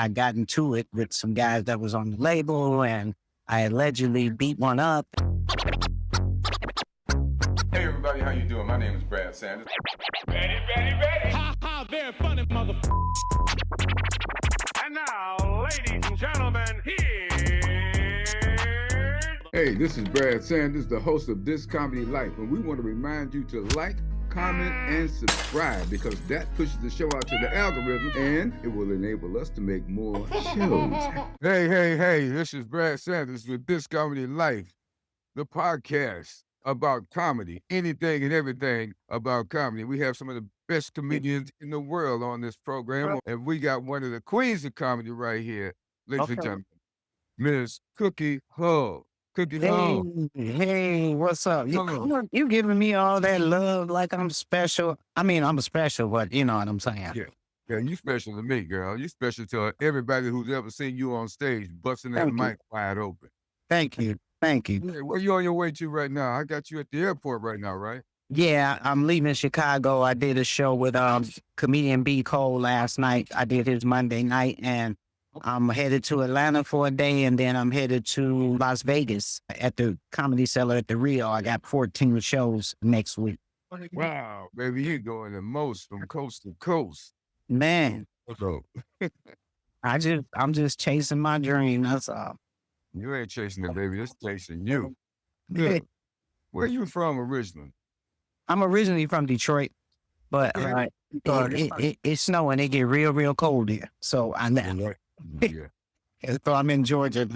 I got into it with some guys that was on the label, and I allegedly beat one up. Hey everybody, how you doing? My name is Brad Sanders. Ready. Ha ha, very funny motherfucker. And now, ladies and gentlemen, Hey, this is Brad Sanders, the host of This Comedy Life, and we want to remind you to like, comment, and subscribe because that pushes the show out to the algorithm and it will enable us to make more shows. Hey, this is Brad Sanders with This Comedy Life, the podcast about comedy, anything and everything about comedy. We have some of the best comedians in the world on this program, and we got one of the queens of comedy right here, ladies and gentlemen, Miss Cookie Hull. Hey, what's up? You giving me all that love like I'm special. I mean, I'm special, but you know what I'm saying. Yeah, you special to me, girl. You special to everybody who's ever seen you on stage, busting that mic wide open. Thank you. Yeah, where you on your way to right now? I got you at the airport right now, right? Yeah, I'm leaving Chicago. I did a show with comedian B. Cole last night. I did his Monday night, and I'm headed to Atlanta for a day, and then I'm headed to Las Vegas at the Comedy Cellar at the Rio. I got 14 shows next week. Wow, baby, you're doing the most from coast to coast. Man, So, I'm just chasing my dream. That's all. you ain't chasing it, baby. It's chasing you. Good. Where you from originally? I'm originally from Detroit, but it's snowing. It get real cold here. So I know. Yeah. So I'm in Georgia.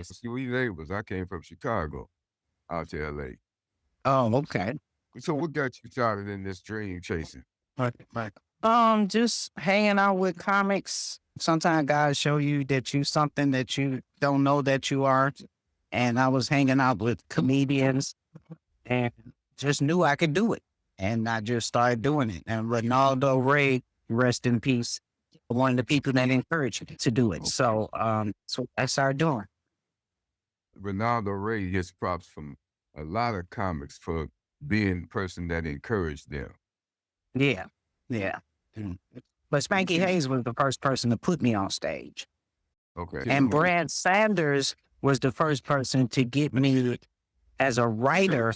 See, we neighbors. I came from Chicago out to LA. Oh, okay. So what got you started in this dream chasing? Just hanging out with comics. Sometimes guys show you that you something that you don't know that you are. And I was hanging out with comedians and just knew I could do it. And I just started doing it. And Reynaldo Rey, rest in peace, one of the people that encouraged me to do it. So I started doing. Reynaldo Rey gets props from a lot of comics for being the person that encouraged them. Yeah. But Spanky Hayes was the first person to put me on stage. Okay. And Brad Sanders was the first person to get me as a writer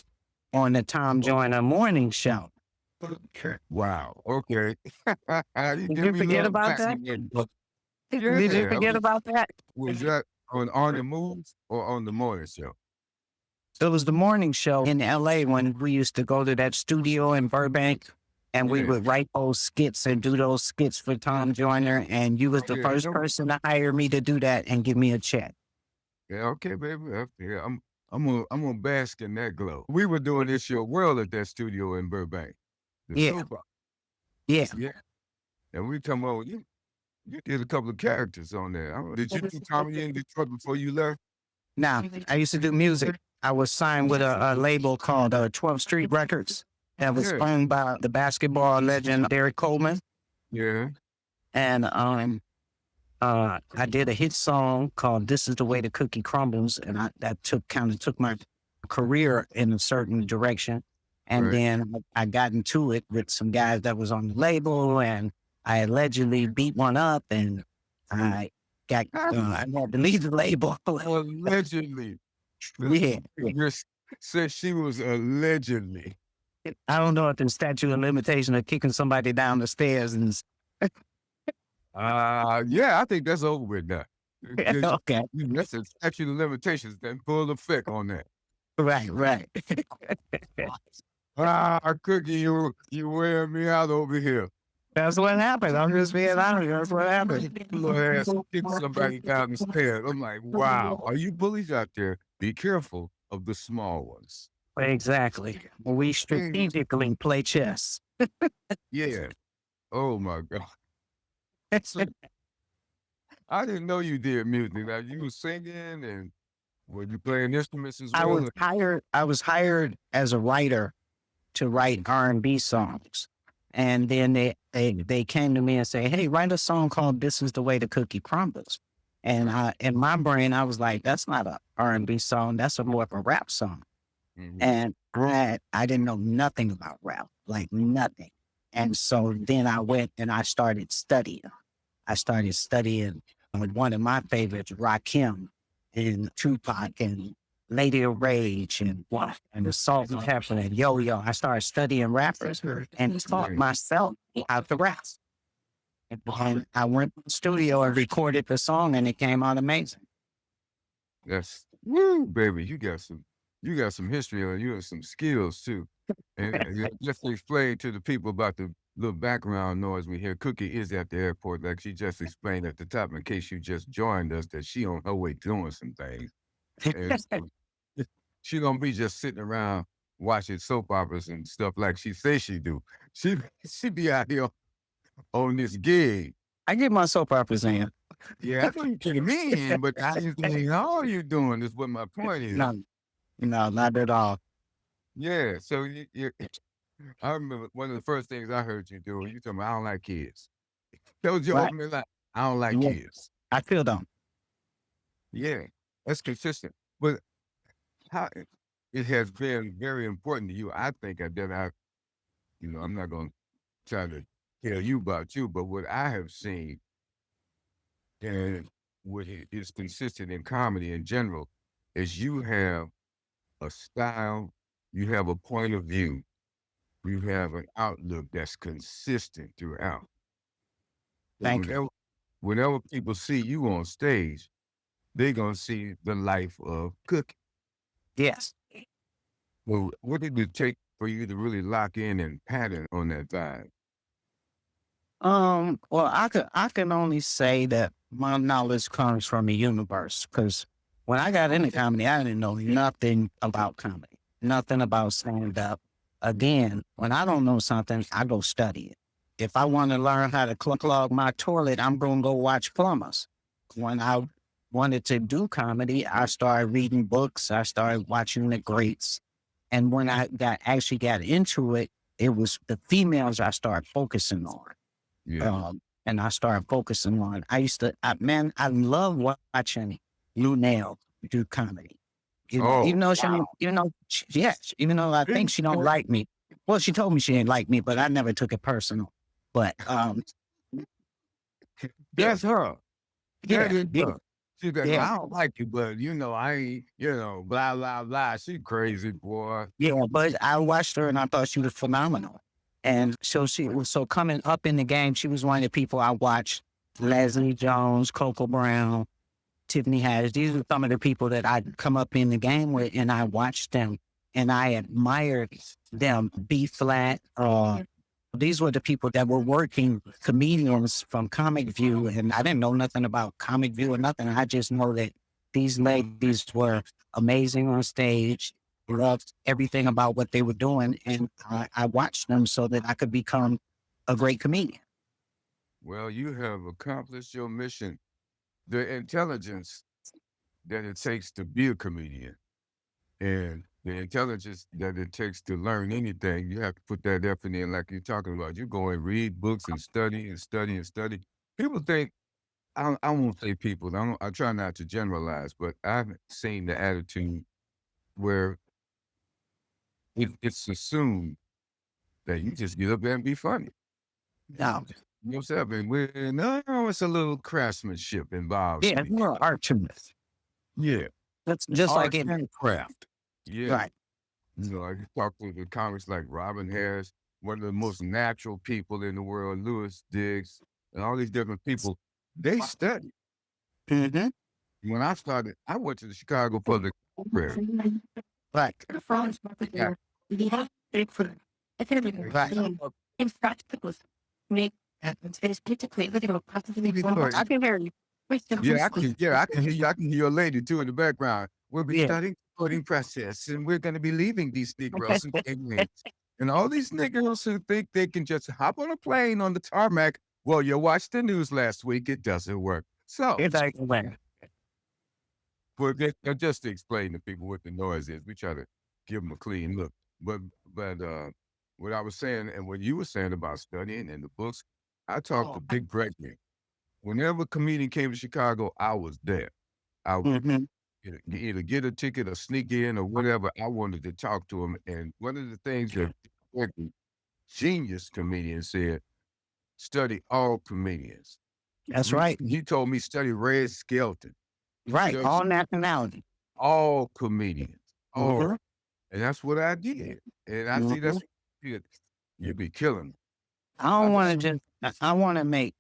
on the Tom Joyner Morning Show. Wow. Okay. Did you forget about that? Did you forget about that? Was that on the move or on the morning show? It was the morning show in LA when we used to go to that studio in Burbank and we would write those skits and do those skits for Tom Joyner. And you was the first person to hire me to do that and give me a check. Yeah, okay, baby. Yeah, I'm gonna bask in that glow. We were doing this your world at that studio in Burbank. Yeah. And we come over. You did a couple of characters on there. Did you do comedy in Detroit before you left? Nah, I used to do music. I was signed with a label called 12th Street Records that was owned by the basketball legend Derek Coleman. Yeah. And I did a hit song called "This Is the Way the Cookie Crumbles," and that took my career in a certain direction. And then I got into it with some guys that was on the label, and I allegedly beat one up, and I had to leave the label. Allegedly. Yeah. You said she was allegedly. I don't know if the statute of limitation of kicking somebody down the stairs and. Yeah, I think that's over with now. Okay. That's a statute of limitations that full effect on that. Right. Cookie, you wearing me out over here. That's what happened. I'm just being honest. That's what happened. Little ass kick somebody down the stairs. I'm like, wow. Are you bullies out there? Be careful of the small ones. Exactly. We strategically play chess. Yeah. Oh my God. I didn't know you did music. Now you were singing and were you playing instruments as well? I was hired as a writer to write R&B songs. And then they came to me and say, "Hey, write a song called 'This Is the Way the Cookie Crumbles.'" And in my brain, I was like, that's not a R&B song. That's more of a rap song. Mm-hmm. And I didn't know nothing about rap, like nothing. And so then I went and I started studying. I started studying with one of my favorites, Rakim and Tupac and Lady of Rage and the Salt and Pepper and Yo-Yo. I started studying rappers and taught myself how to rap. And I went to the studio and recorded the song, and it came out amazing. That's woo, baby. You got some history on you and some skills too. And just to explain to the people about the little background noise we hear. Cookie is at the airport, like she just explained at the top. In case you just joined us, that she on her way doing some things. And so she don't be just sitting around watching soap operas and stuff like she says she do. She be out here on this gig. I get my soap operas in. Yeah, I know you came in, but I just think, how are you doing? Is what my point is. No, not at all. Yeah, so I remember one of the first things I heard you do, you told me, I don't like kids. That was your Right. opening line. I don't like Yeah. kids. I feel them. Yeah, that's consistent. But how it has been very important to you, I think, I'm not going to try to tell you about you, but what I have seen and what is consistent in comedy in general is you have a style, you have a point of view, you have an outlook that's consistent throughout. Thank you. Whenever people see you on stage, they're going to see the life of Cookie. Yes. Well, what did it take for you to really lock in and pattern on that vibe? Well, I can only say that my knowledge comes from the universe, because when I got into comedy, I didn't know nothing about comedy, nothing about stand up. Again, when I don't know something, I go study it. If I want to learn how to clog my toilet, I'm going to go watch plumbers. When I wanted to do comedy, I started reading books. I started watching the greats. And when I actually got into it, it was the females I started focusing on. Yeah. And I started focusing on, I love watching Luenell do comedy. Even though even though I think she don't like me. Well, she told me she didn't like me, but I never took it personal. But that's her. Yeah, That is yeah. her. She's like, Yeah. I don't like you, but I ain't, blah, blah, blah. She crazy, boy. Yeah, but I watched her and I thought she was phenomenal. And so coming up in the game, she was one of the people I watched. Leslie Jones, Coco Brown, Tiffany Haddish. These are some of the people that I'd come up in the game with, and I watched them and I admired them. B Flat. These were the people that were working comedians from Comic View, and I didn't know nothing about Comic View or nothing. I just know that these ladies were amazing on stage, loved everything about what they were doing, and I watched them so that I could become a great comedian. Well, you have accomplished your mission. The intelligence that it takes to be a comedian and the intelligence that it takes to learn anything, you have to put that effort in like you're talking about. You go and read books and study and study and study. People think, I won't say people, I try not to generalize, but I've seen the attitude where it's assumed that you just get up there and be funny. Now, You know what I'm saying? No, it's a little craftsmanship involved. yeah, it's more art to this. Yeah. That's just Art like it. and craft. Yeah. Right. I talk to the comics like Robin Harris, one of the most natural people in the world, Lewis Diggs, and all these different people. They study. Mm-hmm. When I started, I went to the Chicago Public Library. Right. Yeah. Right. I can hear you. Yeah, I can hear you. I can hear your lady too in the background. We'll be Yeah. studying the voting process, and we're going to be leaving these Negroes and all these Negroes who think they can just hop on a plane on the tarmac. Well, you watched the news last week. It doesn't work. So, It's like, well, just to explain to people what the noise is, we try to give them a clean look. But what I was saying and what you were saying about studying and the books, I talked to Big Gregory. Whenever a comedian came to Chicago, I was there. I would mhm. either get a ticket or sneak in or whatever. I wanted to talk to him. And one of the things that Gregory, genius comedian, said, study all comedians. That's right. He told me study Red Skelton. Right. So- All nationality. all comedians. All. Mhm. And that's what I did. And I see that's you be killing. I don't want to I want to make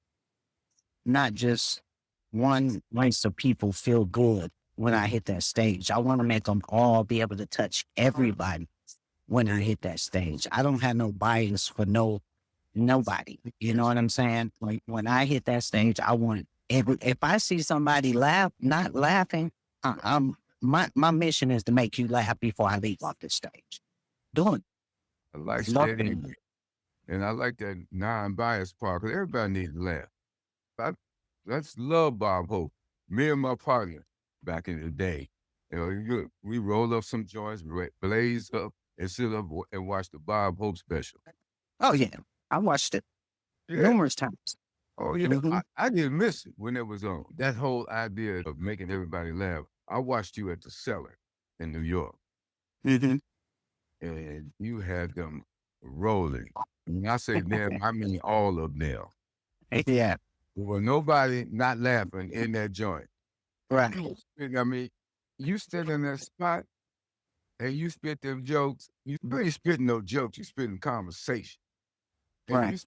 not just one race of people feel good when I hit that stage. I want to make them all be able to touch everybody when I hit that stage. I don't have no bias for nobody. You know what I'm saying? Like when I hit that stage, I want if I see somebody not laughing, my mission is to make you laugh before I leave off the stage. Do it. I like Love that. it. And I like that non-biased part because everybody needs to laugh. That's love Bob Hope. Me and my partner back in the day, we roll up some joints, blaze up, and sit up and watch the Bob Hope special. Oh yeah, I watched it numerous times. Oh yeah, Mhm. I didn't miss it when it was on. That whole idea of making everybody laugh. I watched you at the Cellar in New York, Mhm. and you had them rolling. When I say them, I mean all of them. Yeah, There was nobody not laughing in that joint. right. I mean, you stood in that spot and you spit them jokes. You ain't spitting no jokes. You spitting conversation. And Right.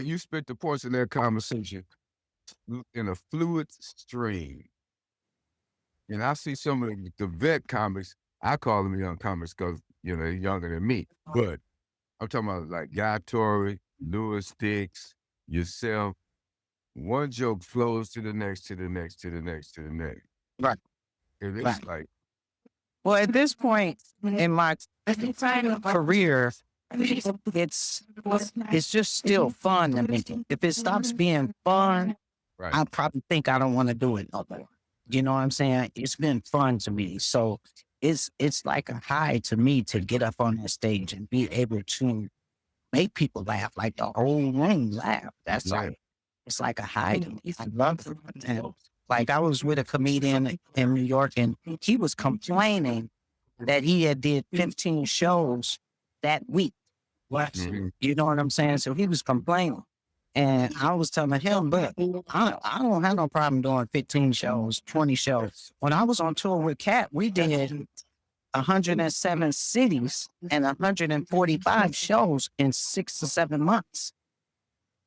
you spit the points of that conversation in a fluid stream. And I see some of the vet comics. I call them young comics because they're younger than me. But I'm talking about like Guy Torrey, Louis Dix, yourself. One joke flows to the next, to the next, to the next, to the next. Right. And it's Right. like, Well, at this point in my career, it's just still fun to me. If it stops being fun, right. I probably think I don't want to do it no more. You know what I'm saying? It's been fun to me. So it's like a high to me to get up on that stage and be able to make people laugh, like the whole room laugh. That's Yeah. like, it's like a high to me. I love it. And like I was with a comedian in New York and he was complaining that he had did 15 shows that week. Mhm. You know what I'm saying? So he was complaining. And I was telling him, but I don't have no problem doing 15 shows, 20 shows. When I was on tour with Katt, we did 107 cities and 145 shows in 6 to 7 months.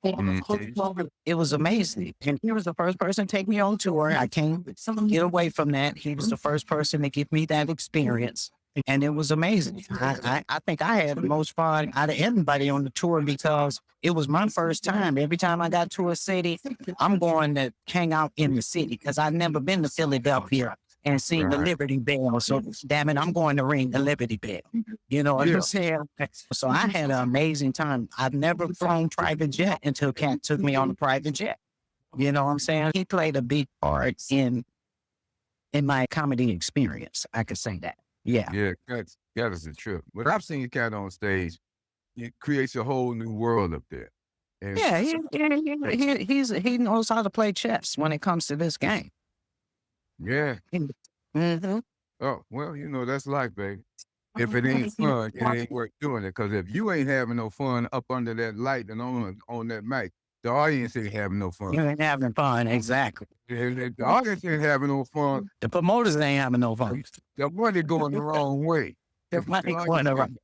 It was amazing. And he was the first person to take me on tour. I can't get away from that. He was the first person to give me that experience. And it was amazing. I think I had the most fun out of everybody on the tour because it was my first time. Every time I got to a city, I'm going to hang out in the city because I've never been to Philadelphia and seen the Right. Liberty Bell. So damn it, I'm going to ring the Liberty Bell. You know what Yeah. I'm saying? So I had an amazing time. I've never flown private jet until Katt took me on a private jet. You know what I'm saying? He played a big part in my comedy experience. I could say that. Yeah. Yeah, that is a trip. But I've seen Katt on stage. It creates a whole new world up there. And Yeah, he knows how to play chess when it comes to this game. yeah. Mm-hmm. Oh, well, that's life, baby. If it ain't fun, it ain't worth doing it. Because if you ain't having no fun up under that light and on that mic, the audience ain't having no fun. You ain't having fun, exactly. If the audience ain't having no fun, The promoters ain't having no fun. the money going the wrong way. The money going the wrong-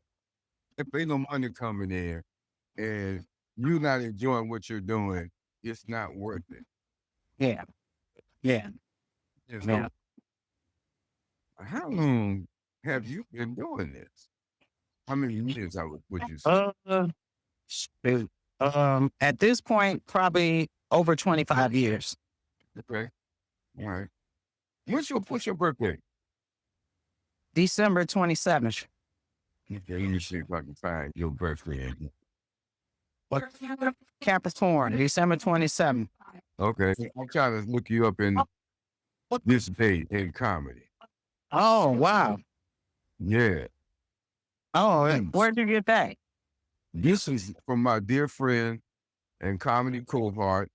If ain't no money coming in and you not enjoying what you're doing, it's not worth it. Yeah. Yeah. You Yeah. know? How long have you been doing this? How many years would you say? Shoot. At this point, probably over 25 years. Okay. All right. What's your birthday? December 27th. Okay, let me see if I can find your birthday. Capricorn, December 27th. Okay. I'm trying to look you up in this day in comedy. Oh, wow. Yeah. Oh, where'd you get that? This is from my dear friend and comedy cohort,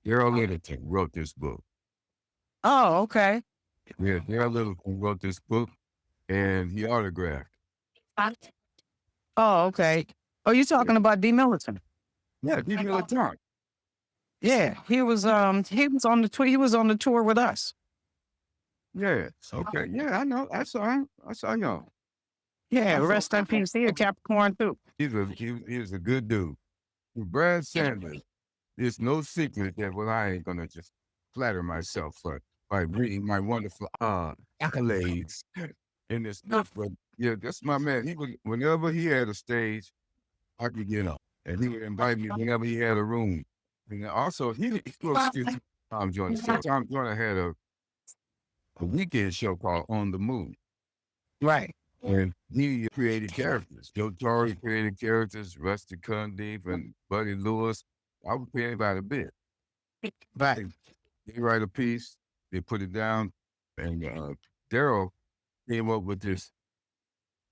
Daryl Littleton wrote this book. Oh, okay. Yeah, Daryl Littleton wrote this book and he autographed. Oh, okay. Oh, you talking about D. Militant? Yeah, D. Militant. Yeah, he was on the tour. He was on the tour with us. Yeah. Okay. Yeah, I know. I know. Yeah, rest in peace. He a Capricorn too. He was a good dude. Brad Sanders, it's no secret that I ain't gonna just flatter myself by reading my wonderful accolades in this stuff. But yeah, that's my man. He would, whenever he had a stage, I could get up. And he would invite me whenever he had a room. And also he was Tom Joyner. So Tom Joyner had a weekend show called On the Move. Right. And he created characters. Joe Torre created characters, Rusty Cundiff and Buddy Lewis. I was paying by the bit. Right. They write a piece, they put it down, and Daryl came up with this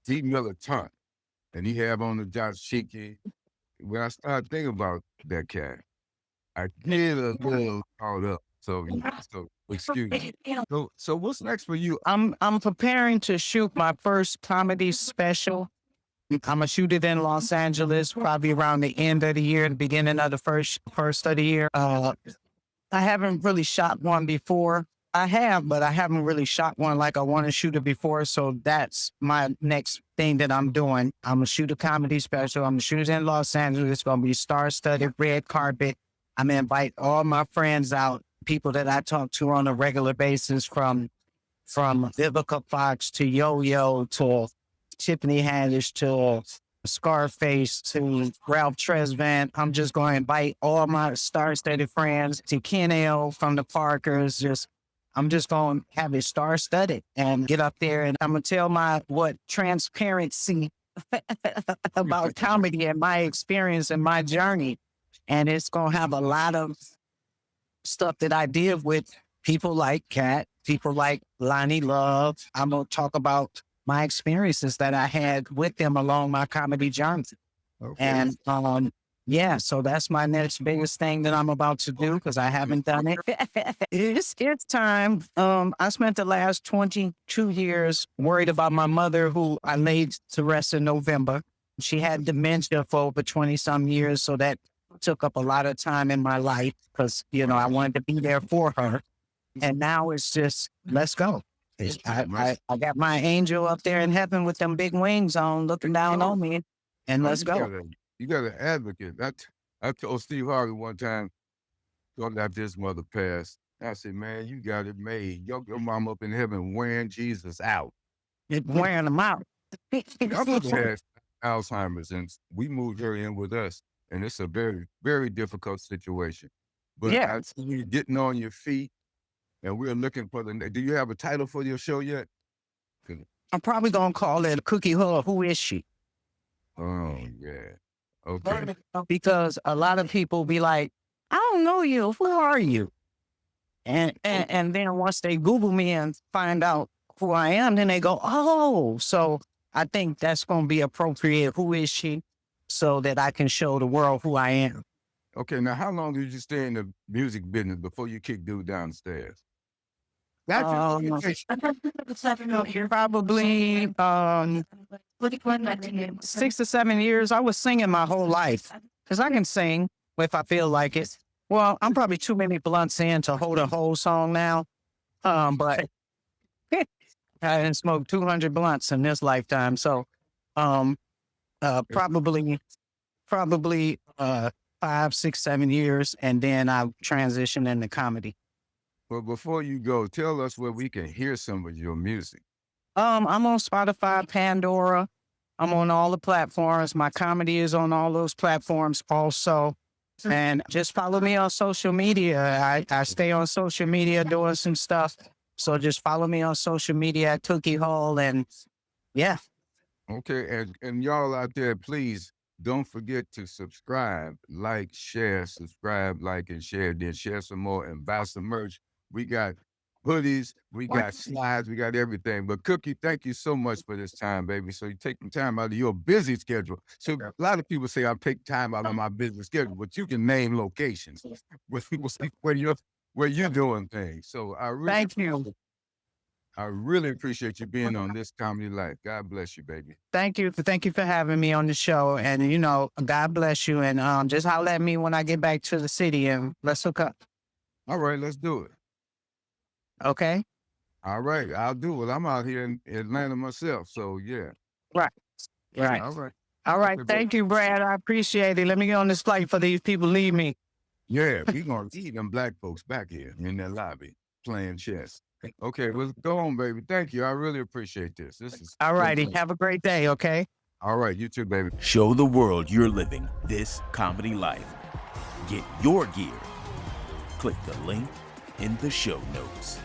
D. Miller taunt, and he had on the dashiki. When I started thinking about that cat, I get a little caught up. So excuse me. So what's next for you? I'm preparing to shoot my first comedy special. I'm gonna shoot it in Los Angeles, probably around the end of the year, the beginning of the first of the year. I haven't really shot one before. I have, but I haven't really shot one like I want to shoot it before. So that's my next thing that I'm doing. I'm gonna shoot a comedy special. I'm gonna shoot it in Los Angeles. It's gonna be star-studded, red carpet. I'm gonna invite all my friends out, people that I talk to on a regular basis, from Vivica Fox to Yo-Yo to Tiffany Haddish to Scarface to Ralph Tresvant. I'm just going to invite all my star-studded friends to Ken L from the Parkers. I'm just going to have it star-studded and get up there, and I'm going to tell what transparency about comedy and my experience and my journey. And it's going to have a lot of stuff that I did with people like Katt, people like Lonnie Love. I'm going to talk about my experiences that I had with them along my comedy journey. Okay. And so that's my next biggest thing that I'm about to do, because I haven't done it. It's time. I spent the last 22 years worried about my mother, who I laid to rest in November. She had dementia for over 20-some years, so that took up a lot of time in my life, because, I wanted to be there for her. And now it's just, let's go. I got my angel up there in heaven with them big wings on, looking down on me, and let's go. You got an advocate. I told Steve Harvey one time, talking after his mother passed, I said, man, you got it made. Your mom up in heaven wearing Jesus out. Wearing them out. My mother has Alzheimer's, and we moved her in with us, and it's a very, very difficult situation. But Yeah. I see you getting on your feet, and we're looking for do you have a title for your show yet? I'm probably going to call it Cookie Hull. Who is she? Oh, yeah. Okay. Because a lot of people be like, I don't know you. Who are you? And then once they Google me and find out who I am, then they go, oh. So I think that's going to be appropriate. Who is she? So that I can show the world who I am. Okay, now how long did you stay in the music business before you kicked dude downstairs? Probably 6 to 7 years. I was singing my whole life, because I can sing if I feel like it. Well, I'm probably too many blunts in to hold a whole song now. But I didn't smoke 200 blunts in this lifetime. So probably 5, 6, 7 years, and then I transitioned into comedy. But before you go, tell us where we can hear some of your music. I'm on Spotify, Pandora. I'm on all the platforms. My comedy is on all those platforms also. And just follow me on social media. I stay on social media doing some stuff. So just follow me on social media at Cookie Hull, and yeah. Okay, and y'all out there, please don't forget to subscribe, like, share, subscribe, like, and share. Then share some more and buy some merch. We got hoodies, we got slides, we got everything. But Cookie, thank you so much for this time, baby. So you're taking time out of your busy schedule. So a lot of people say I take time out of my busy schedule, but you can name locations where people say where you're doing things. So I really Thank you. I really appreciate you being on This Comedy Life. God bless you, baby. Thank you for having me on the show. And God bless you. And just holler at me when I get back to the city and let's hook up. All right, let's do it. Okay? All right, I'll do it. I'm out here in Atlanta myself, so yeah. Right. All right. All right. Okay, Thank you, Brad. I appreciate it. Let me get on this flight before these people leave me. Yeah, we gonna see them black folks back here in that lobby playing chess. Okay, let's go on, baby. Thank you. I really appreciate this. This is All righty. great. Have a great day, okay? All right, you too, baby. Show the world you're living this comedy life. Get your gear. Click the link in the show notes.